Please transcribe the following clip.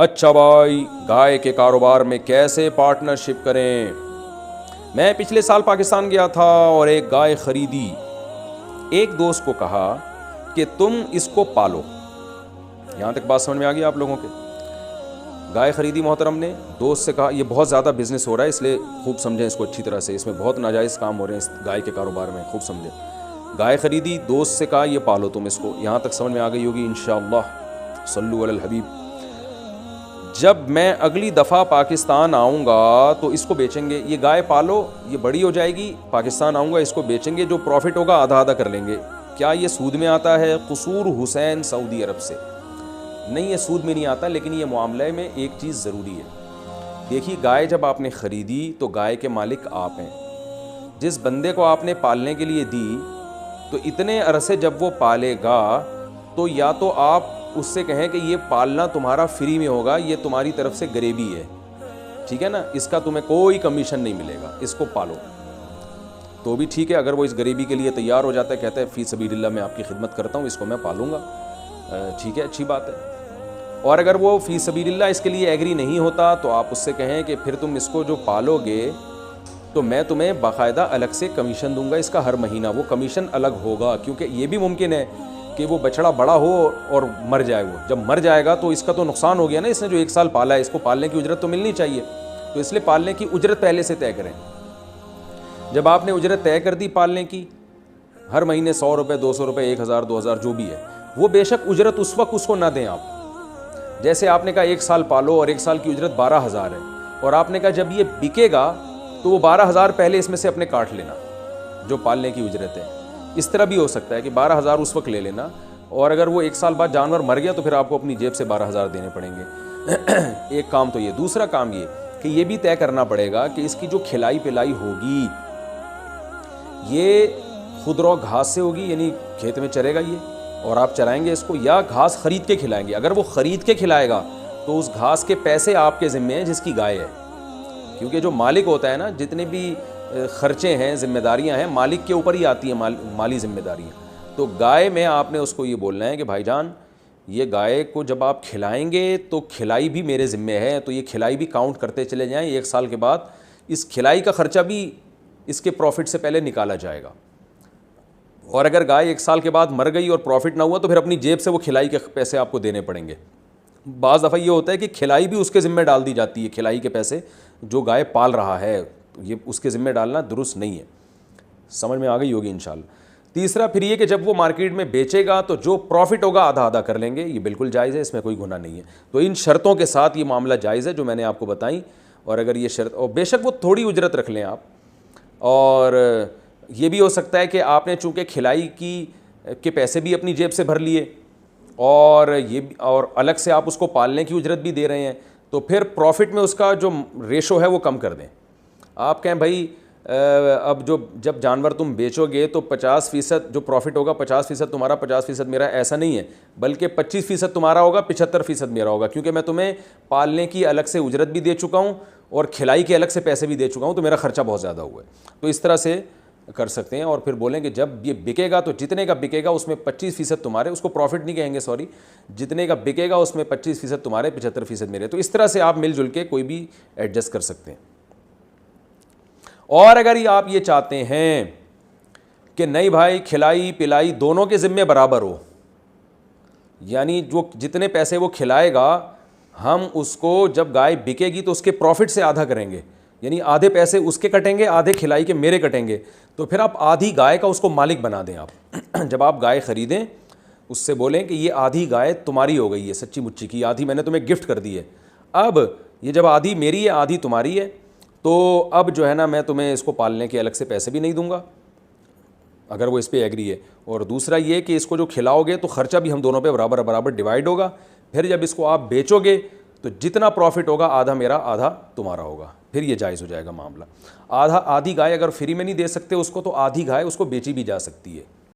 اچھا بھائی، گائے کے کاروبار میں کیسے پارٹنرشپ کریں؟ میں پچھلے سال پاکستان گیا تھا اور ایک گائے خریدی۔ ایک دوست کو کہا کہ تم اس کو پالو۔ یہاں تک بات سمجھ میں آ گئی آپ لوگوں کے؟ گائے خریدی محترم نے، دوست سے کہا، یہ بہت زیادہ بزنس ہو رہا ہے اس لیے خوب سمجھیں اس کو اچھی طرح سے، اس میں بہت ناجائز کام ہو رہے ہیں اس گائے کے کاروبار میں، خوب سمجھیں۔ گائے خریدی، دوست سے کہا یہ پالو تم اس کو۔ یہاں تک سمجھ میں آ گئی ہوگی انشاءاللہ، صلو علی الحبیب۔ جب میں اگلی دفعہ پاکستان آؤں گا تو اس کو بیچیں گے، یہ گائے پالو، یہ بڑی ہو جائے گی، پاکستان آؤں گا اس کو بیچیں گے، جو پروفٹ ہوگا آدھا آدھا کر لیں گے۔ کیا یہ سود میں آتا ہے؟ قصور حسین سعودی عرب سے۔ نہیں، یہ سود میں نہیں آتا، لیکن یہ معاملے میں ایک چیز ضروری ہے۔ دیکھیے، گائے جب آپ نے خریدی تو گائے کے مالک آپ ہیں۔ جس بندے کو آپ نے پالنے کے لیے دی تو اتنے عرصے جب وہ پالے گا تو یا تو آپ اس سے کہیں کہ یہ پالنا تمہارا فری میں ہوگا، یہ تمہاری طرف سے غریبی ہے، ٹھیک ہے نا، اس کا تمہیں کوئی کمیشن نہیں ملے گا، اس کو پالو تو بھی ٹھیک ہے۔ اگر وہ اس غریبی کے لیے تیار ہو جاتا ہے، کہتا ہے فی سبیل اللہ میں آپ کی خدمت کرتا ہوں، اس کو میں پالوں گا، ٹھیک ہے، اچھی بات ہے۔ اور اگر وہ فی سبیل اللہ اس کے لیے ایگری نہیں ہوتا تو آپ اس سے کہیں کہ پھر تم اس کو جو پالو گے تو میں تمہیں باقاعدہ الگ سے کمیشن دوں گا، اس کا ہر مہینہ وہ کمیشن الگ ہوگا، کیونکہ یہ بھی ممکن ہے کہ وہ بچڑا بڑا ہو اور مر جائے۔ وہ جب مر جائے گا تو اس کا تو نقصان ہو گیا نا، اس نے جو 1 سال پالا ہے، اس کو پالنے کی اجرت تو ملنی چاہیے، تو اس لیے پالنے کی اجرت پہلے سے طے کریں۔ جب آپ نے اجرت طے کر دی پالنے کی، ہر مہینے 100 روپے، 200 روپے، 1000، 2000 جو بھی ہے، وہ بے شک اجرت اس وقت اس کو نہ دیں آپ۔ جیسے آپ نے کہا 1 سال پالو اور 1 سال کی اجرت 12,000 ہے، اور آپ نے کہا جب یہ بکے گا تو وہ 12,000 پہلے اس میں سے اپنے کاٹ لینا جو پالنے کی اجرت ہے۔ اس طرح بھی ہو سکتا ہے کہ 12,000 اس وقت لے لینا، اور اگر وہ 1 سال بعد جانور مر گیا تو پھر آپ کو اپنی جیب سے 12,000 دینے پڑیں گے۔ ایک کام تو یہ۔ دوسرا کام یہ کہ یہ بھی طے کرنا پڑے گا کہ اس کی جو کھلائی پلائی ہوگی یہ خودرو گھاس سے ہوگی، یعنی کھیت میں چرے گا یہ اور آپ چرائیں گے اس کو، یا گھاس خرید کے کھلائیں گے۔ اگر وہ خرید کے کھلائے گا تو اس گھاس کے پیسے آپ کے ذمے ہیں جس کی گائے ہے، کیونکہ جو مالک ہوتا ہے نا، جتنے بھی خرچے ہیں، ذمہ داریاں ہیں، مالک کے اوپر ہی آتی ہیں مالی ذمہ داریاں۔ تو گائے میں آپ نے اس کو یہ بولنا ہے کہ بھائی جان، یہ گائے کو جب آپ کھلائیں گے تو کھلائی بھی میرے ذمے ہے، تو یہ کھلائی بھی کاؤنٹ کرتے چلے جائیں، 1 سال کے بعد اس کھلائی کا خرچہ بھی اس کے پروفٹ سے پہلے نکالا جائے گا۔ اور اگر گائے 1 سال کے بعد مر گئی اور پروفٹ نہ ہوا تو پھر اپنی جیب سے وہ کھلائی کے پیسے آپ کو دینے پڑیں گے۔ بعض دفعہ یہ ہوتا ہے کہ کھلائی بھی اس کے ذمہ ڈال دی جاتی ہے، کھلائی کے پیسے جو گائے پال رہا ہے، تو یہ اس کے ذمہ ڈالنا درست نہیں ہے۔ سمجھ میں آ گئی ہوگی انشاءاللہ۔ تیسرا پھر یہ کہ جب وہ مارکیٹ میں بیچے گا تو جو پروفٹ ہوگا آدھا آدھا کر لیں گے، یہ بالکل جائز ہے، اس میں کوئی گناہ نہیں ہے۔ تو ان شرطوں کے ساتھ یہ معاملہ جائز ہے جو میں نے آپ کو بتائیں، اور اگر یہ شرط، اور بے شک وہ تھوڑی اجرت رکھ لیں آپ، اور یہ بھی ہو سکتا ہے کہ آپ نے چونکہ کھلائی کے پیسے بھی اپنی جیب سے بھر لیے اور اور الگ سے آپ اس کو پالنے کی اجرت بھی دے رہے ہیں، تو پھر پروفٹ میں اس کا جو ریشو ہے وہ کم کر دیں۔ آپ کہیں بھائی اب جب جانور تم بیچو گے تو 50% جو پروفٹ ہوگا 50% تمہارا، 50% میرا، ایسا نہیں ہے، بلکہ 25% تمہارا ہوگا، 75% میرا ہوگا، کیونکہ میں تمہیں پالنے کی الگ سے اجرت بھی دے چکا ہوں اور کھلائی کے الگ سے پیسے بھی دے چکا ہوں، تو میرا خرچہ بہت زیادہ ہوا ہے۔ تو اس طرح سے کر سکتے ہیں، اور پھر بولیں کہ جب یہ بکے گا تو جتنے کا بکے گا اس میں 25% تمہارے، اس کو پروفٹ نہیں کہیں گے، سوری، جتنے کا بکے گا اس میں 25% تمہارے، 75% میرے۔ تو اس طرح سے آپ مل جل کے کوئی بھی ایڈجسٹ کر سکتے ہیں۔ اور اگر یہ آپ یہ چاہتے ہیں کہ نہیں بھائی کھلائی پلائی دونوں کے ذمے برابر ہو، یعنی جو جتنے پیسے وہ کھلائے گا ہم اس کو جب گائے بکے گی تو اس کے پروفٹ سے آدھا کریں گے، یعنی آدھے پیسے اس کے کٹیں گے، آدھے کھلائی کے میرے کٹیں گے، تو پھر آپ آدھی گائے کا اس کو مالک بنا دیں۔ آپ جب آپ گائے خریدیں اس سے بولیں کہ یہ آدھی گائے تمہاری ہو گئی ہے، سچی مچی کی آدھی میں نے تمہیں گفٹ کر دی ہے، اب یہ جب آدھی میری ہے آدھی تمہاری ہے، تو اب جو ہے نا میں تمہیں اس کو پالنے کے الگ سے پیسے بھی نہیں دوں گا اگر وہ اس پہ ایگری ہے، اور دوسرا یہ کہ اس کو جو کھلاؤ گے تو خرچہ بھی ہم دونوں پہ برابر برابر ڈیوائڈ ہوگا۔ پھر جب اس کو آپ بیچو گے تو جتنا پروفٹ ہوگا آدھا میرا آدھا تمہارا ہوگا، پھر یہ جائز ہو جائے گا معاملہ۔ آدھی گائے اگر فری میں نہیں دے سکتے اس کو تو آدھی گائے اس کو بیچی بھی جا سکتی ہے۔